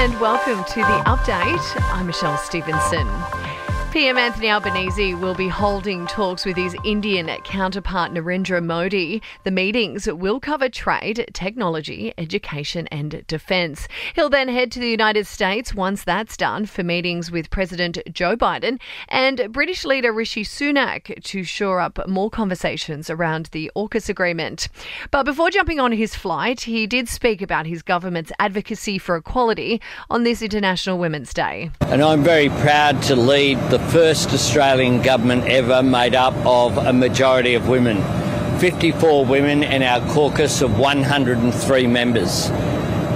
and welcome to The Update. I'm Michelle Stevenson. PM Anthony Albanese will be holding talks with his Indian counterpart Narendra Modi. The meetings will cover trade, technology, education and defence. He'll then head to the United States once that's done for meetings with President Joe Biden and British leader Rishi Sunak to shore up more conversations around the AUKUS agreement. But before jumping on his flight, he did speak about his government's advocacy for equality on this International Women's Day. And I'm very proud to lead the first Australian government ever made up of a majority of women. 54 women in our caucus of 103 members.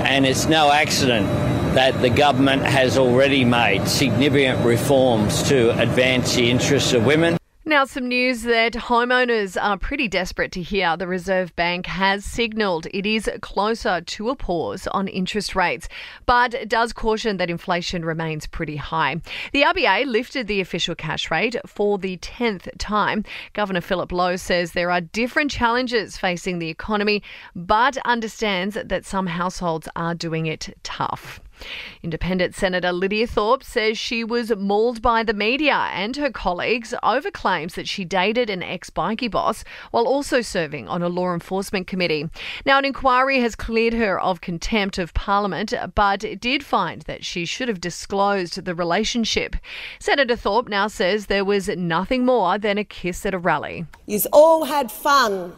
And it's no accident that the government has already made significant reforms to advance the interests of women. Now, some news that homeowners are pretty desperate to hear. The Reserve Bank has signalled it is closer to a pause on interest rates, but does caution that inflation remains pretty high. The RBA lifted the official cash rate for the 10th time. Governor Philip Lowe says there are different challenges facing the economy, but understands that some households are doing it tough. Independent Senator Lydia Thorpe says she was mauled by the media and her colleagues over claims that she dated an ex-bikie boss while also serving on a law enforcement committee. Now, an inquiry has cleared her of contempt of Parliament, but it did find that she should have disclosed the relationship. Senator Thorpe now says there was nothing more than a kiss at a rally. You've all had fun.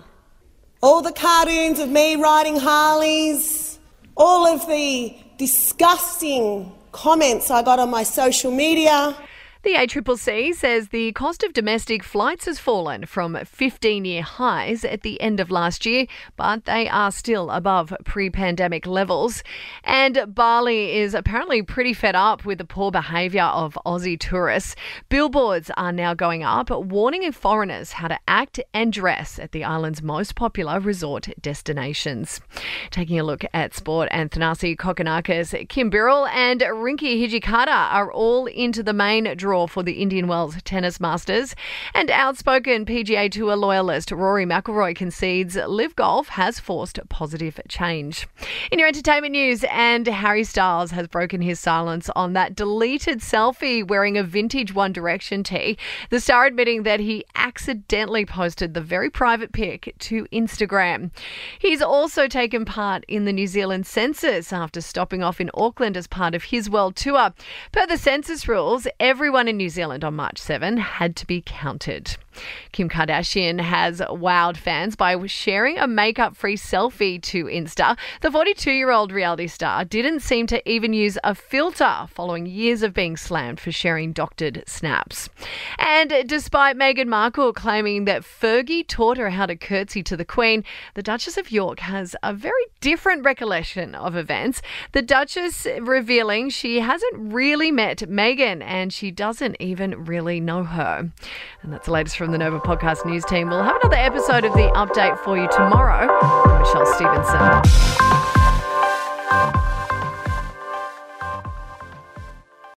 All the cartoons of me riding Harleys, all of the disgusting comments I got on my social media. The ACCC says the cost of domestic flights has fallen from 15-year highs at the end of last year, but they are still above pre-pandemic levels. And Bali is apparently pretty fed up with the poor behaviour of Aussie tourists. Billboards are now going up, warning foreigners how to act and dress at the island's most popular resort destinations. Taking a look at sport, Athanasi Kokkinakis, Kim Birrell and Rinky Hijikata are all into the main draw for the Indian Wells Tennis Masters. And outspoken PGA Tour loyalist Rory McIlroy concedes LIV Golf has forced positive change. In your entertainment news, and Harry Styles has broken his silence on that deleted selfie wearing a vintage One Direction tee. The star admitting that he accidentally posted the very private pic to Instagram. He's also taken part in the New Zealand census after stopping off in Auckland as part of his world tour. Per the census rules, everyone in New Zealand on March 7 had to be counted. Kim Kardashian has wowed fans by sharing a makeup-free selfie to Insta. The 42-year-old reality star didn't seem to even use a filter following years of being slammed for sharing doctored snaps. And despite Meghan Markle claiming that Fergie taught her how to curtsy to the Queen, the Duchess of York has a very different recollection of events. The Duchess revealing she hasn't really met Meghan and she doesn't even really know her. And that's the latest from the Nova Podcast News team. We'll have another episode of The Update for you tomorrow. I'm Michelle Stevenson.